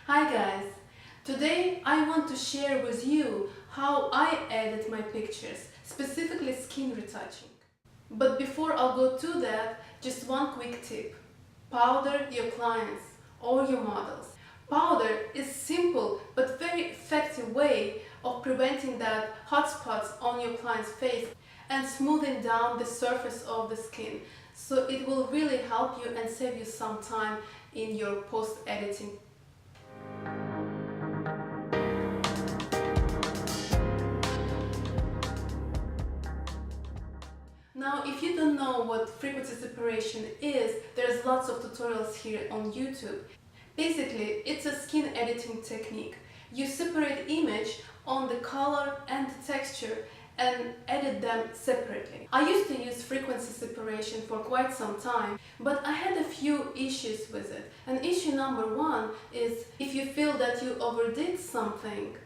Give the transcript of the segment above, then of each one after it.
Hi guys! Today I want to share with you how I edit my pictures, specifically skin retouching. But before I'll go to that, just one quick tip. Powder your clients or your models. Powder is simple but very effective way of preventing that hot spots on your client's face and smoothing down the surface of the skin. So it will really help you and save you some time in your post-editing. Now, if you don't know what frequency separation is, there's lots of tutorials here on YouTube. Basically, it's a skin editing technique. You separate image on the color and the texture and edit them separately. I used to use frequency separation for quite some time, but I had a few issues with it. And issue number one is if you feel that you overdid something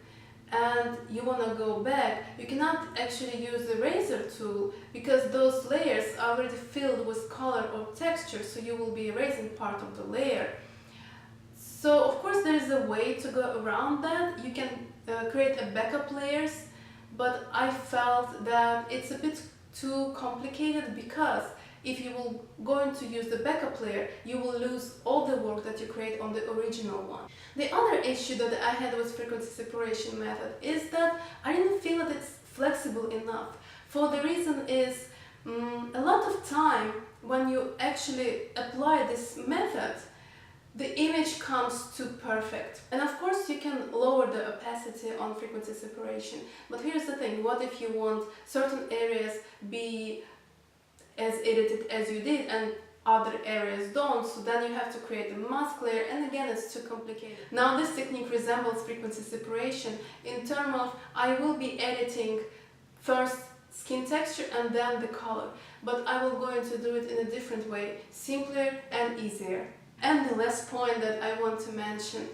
and you want to go back, you cannot actually use the razor tool because those layers are already filled with color or texture, so you will be erasing part of the layer. So of course there is a way to go around that. You can create a backup layers, but I felt that it's a bit too complicated because if you will going to use the backup layer, you will lose all the work that you create on the original one. The other issue that I had with frequency separation method is that I didn't feel that it's flexible enough. For the reason is a lot of time when you actually apply this method, the image comes too perfect. And of course you can lower the opacity on frequency separation. But here's the thing, what if you want certain areas be as edited as you did and other areas don't, so then you have to create a mask layer, and again it's too complicated. Now this technique resembles frequency separation in terms of I will be editing first skin texture and then the color, but I will going to do it in a different way, simpler and easier. And the last point that I want to mention,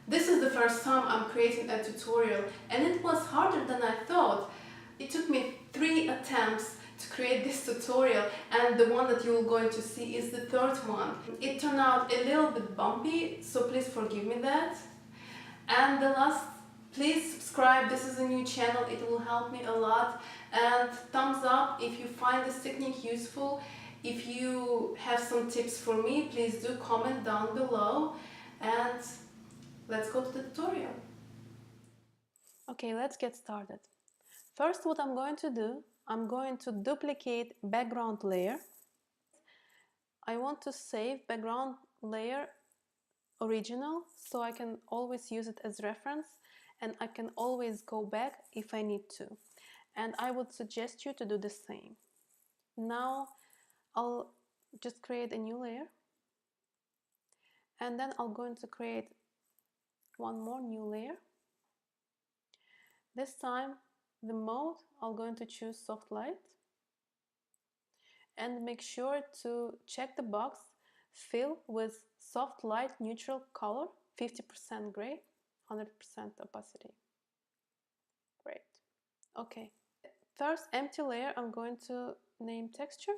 this is the first time I'm creating a tutorial and it was harder than I thought. It took me 3 attempts to create this tutorial, and the one that you're going to see is the third one. It turned out a little bit bumpy, so please forgive me that. And the last, please subscribe, this is a new channel, it will help me a lot. And thumbs up if you find this technique useful. If you have some tips for me, please do comment down below, and let's go to the tutorial. Okay, let's get started. First, what I'm going to do, I'm going to duplicate background layer. I want to save background layer original so I can always use it as reference and I can always go back if I need to. And I would suggest you to do the same. Now I'll just create a new layer and then I'm going to create one more new layer. This time the mode, I'm going to choose soft light and make sure to check the box fill with soft light neutral color, 50% gray, 100% opacity. Great. Okay. First empty layer I'm going to name texture.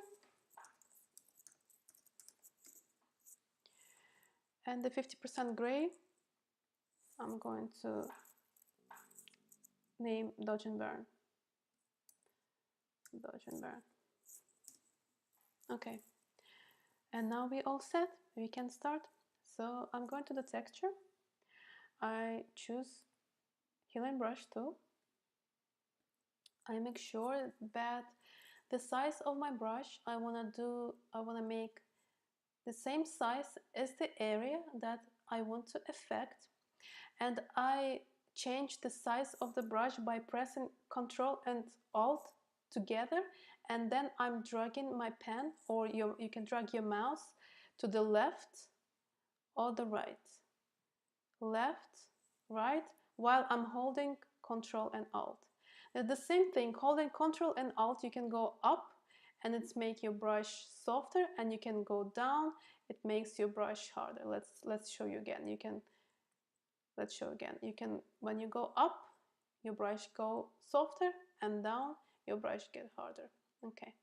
And the 50% gray I'm going to name Dodge and Burn. Dodge and Burn. Okay. And now we all set. We can start. So I'm going to the texture. I choose healing brush tool. I make sure that the size of my brush I want to make the same size as the area that I want to affect, and I change the size of the brush by pressing Ctrl and Alt together, and then I'm dragging my pen, or you can drag your mouse to the left or the right. Left, right, while I'm holding Ctrl and Alt. The same thing, holding Ctrl and Alt, you can go up and it's make your brush softer, and you can go down, it makes your brush harder. Let's show you again. Let's show again. You can, when you go up, your brush go softer, and down, your brush get harder. Okay.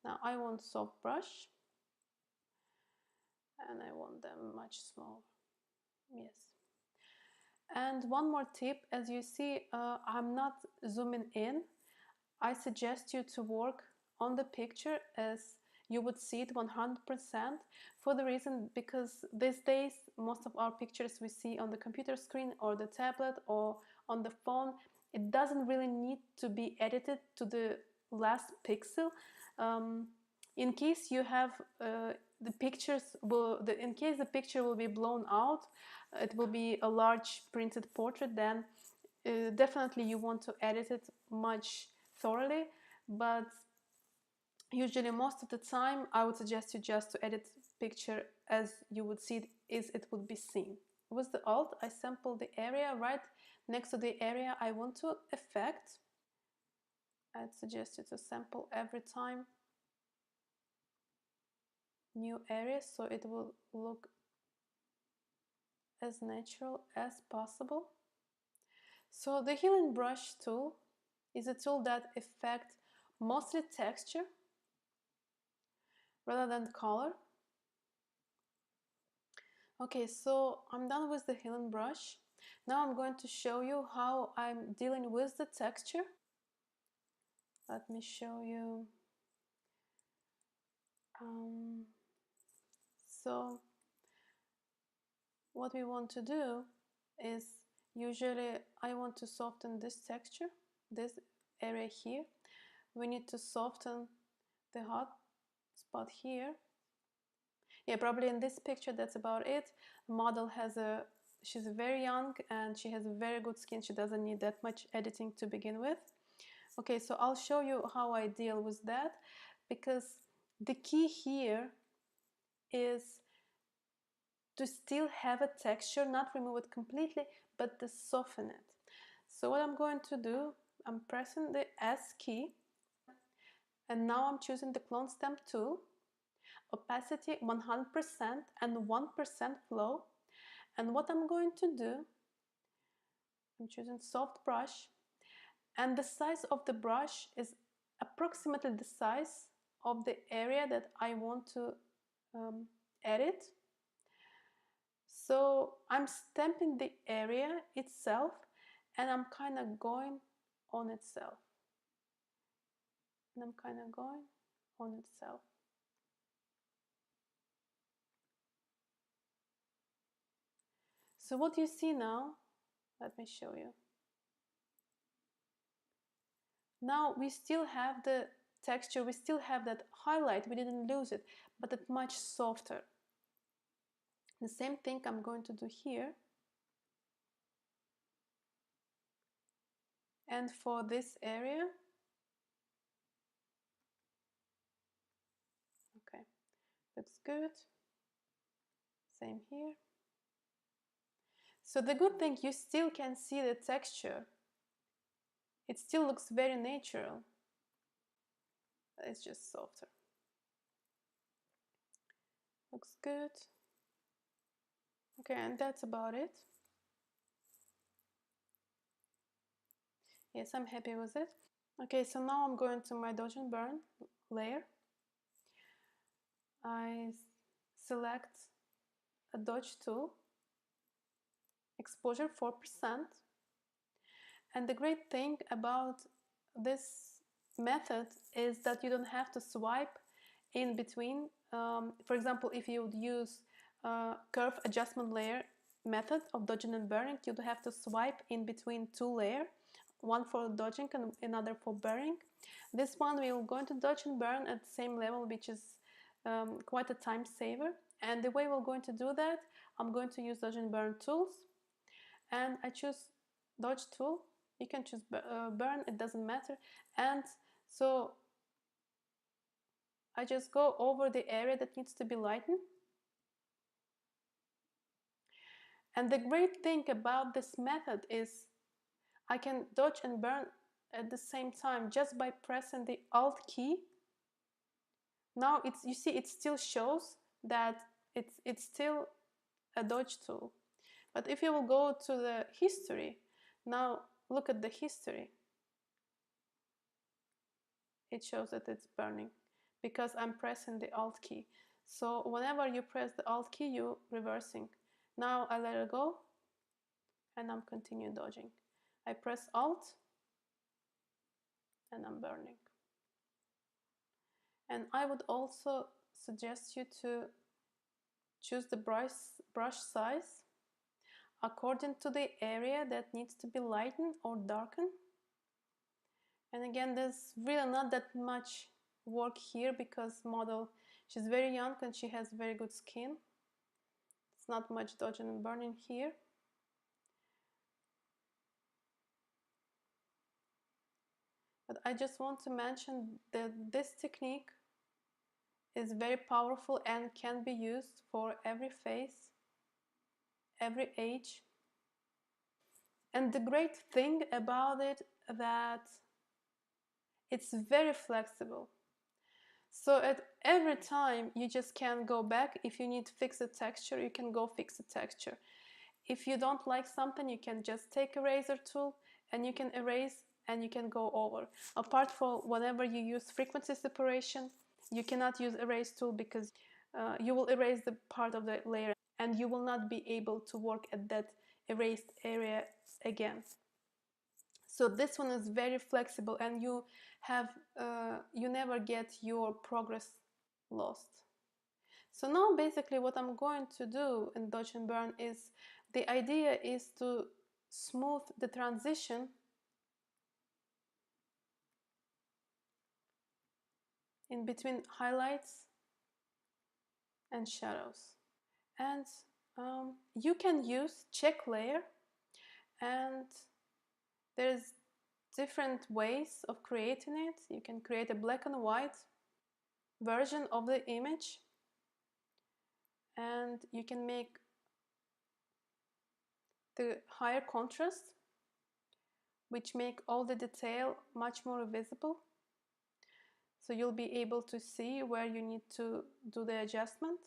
Now I want soft brush, and I want them much smaller. Yes. And one more tip, as you see, I'm not zooming in. I suggest you to work on the picture as you would see it 100%, for the reason because these days most of our pictures we see on the computer screen or the tablet or on the phone. It doesn't really need to be edited to the last pixel. In case you have the pictures will in case the picture will be blown out, it will be a large printed portrait, then definitely you want to edit it much thoroughly, but usually most of the time I would suggest you just to edit picture as you would see it as it would be seen. With the Alt, I sample the area right next to the area I want to affect. I'd suggest you to sample every time new areas so it will look as natural as possible. So the healing brush tool is a tool that affects mostly texture rather than color. Okay, so I'm done with the healing brush. Now I'm going to show you how I'm dealing with the texture. Let me show you. So what we want to do is, usually I want to soften this texture, this area here. We need to soften the hot spot here. Yeah, probably in this picture that's about it. Model has she's very young and she has very good skin. She doesn't need that much editing to begin with. Okay, so I'll show you how I deal with that, because the key here is to still have a texture, not remove it completely, but to soften it. So what I'm going to do, I'm pressing the S key, and now I'm choosing the clone stamp tool, opacity 100% and 1% flow. And what I'm going to do, I'm choosing soft brush, and the size of the brush is approximately the size of the area that I want to edit. So I'm stamping the area itself and I'm kind of going on itself. And I'm kind of going on itself. So what you see now, let me show you. Now we still have the texture, we still have that highlight, we didn't lose it, but it's much softer. The same thing I'm going to do here. And for this area, okay, looks good. Same here. So the good thing, you still can see the texture. It still looks very natural. It's just softer. Looks good. Okay, and that's about it. Yes, I'm happy with it. Okay, so now I'm going to my Dodge and Burn layer. I select a Dodge tool, exposure 4%. And the great thing about this method is that you don't have to swipe in between. For example, if you would use curve adjustment layer method of dodging and burning, you'd have to swipe in between two layers, one for dodging and another for burning. This one we will going to dodge and burn at the same level, which is quite a time saver. And the way we're going to do that, I'm going to use dodge and burn tools, and I choose dodge tool. You can choose burn, it doesn't matter. And so I just go over the area that needs to be lightened. And the great thing about this method is I can dodge and burn at the same time just by pressing the Alt key. Now you see it still shows that it's still a dodge tool. But if you will go to the history, now look at the history. It shows that it's burning because I'm pressing the Alt key. So whenever you press the Alt key, you're reversing. Now I let it go. and I'm continue dodging. I press Alt and I'm burning. And I would also suggest you to choose the brush size according to the area that needs to be lightened or darkened. And again, there's really not that much work here because model, she's very young and she has very good skin. It's not much dodging and burning here. But I just want to mention that this technique is very powerful and can be used for every face, every age. And the great thing about it that it's very flexible. So at every time you just can go back. If you need to fix a texture, you can go fix a texture. If you don't like something, you can just take a razor tool and you can erase and you can go over. Apart from whenever you use frequency separation, you cannot use erase tool because you will erase the part of the layer and you will not be able to work at that erased area again. So this one is very flexible and you never get your progress lost. So now basically what I'm going to do in Dodge and Burn is, the idea is to smooth the transition in between highlights and shadows. And you can use check layer, and there's different ways of creating it. You can create a black and white version of the image, and you can make the higher contrast, which make all the detail much more visible. So you'll be able to see where you need to do the adjustment.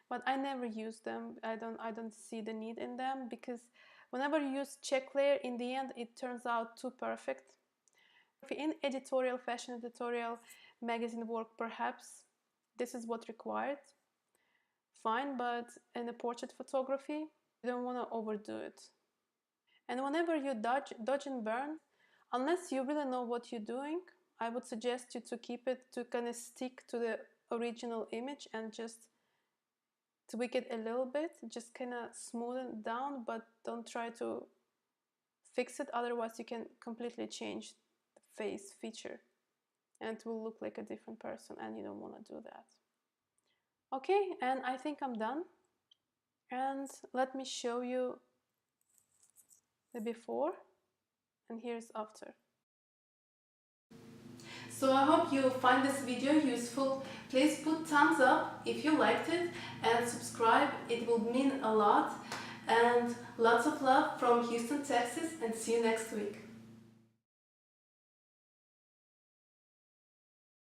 But I never use them. I don't see the need in them, because whenever you use check layer, in the end it turns out too perfect. In editorial, fashion editorial, magazine work, perhaps this is what required. Fine, but in the portrait photography, you don't want to overdo it. And whenever you dodge and burn, unless you really know what you're doing, I would suggest you to keep it, to kind of stick to the original image and just tweak it a little bit, just kind of smoothen it down, but don't try to fix it, otherwise you can completely change the face feature and it will look like a different person, and you don't want to do that. Okay, and I think I'm done. And let me show you the before, and here's after. So I hope you find this video useful. Please put thumbs up if you liked it and subscribe, it will mean a lot. And lots of love from Houston, Texas, and see you next week.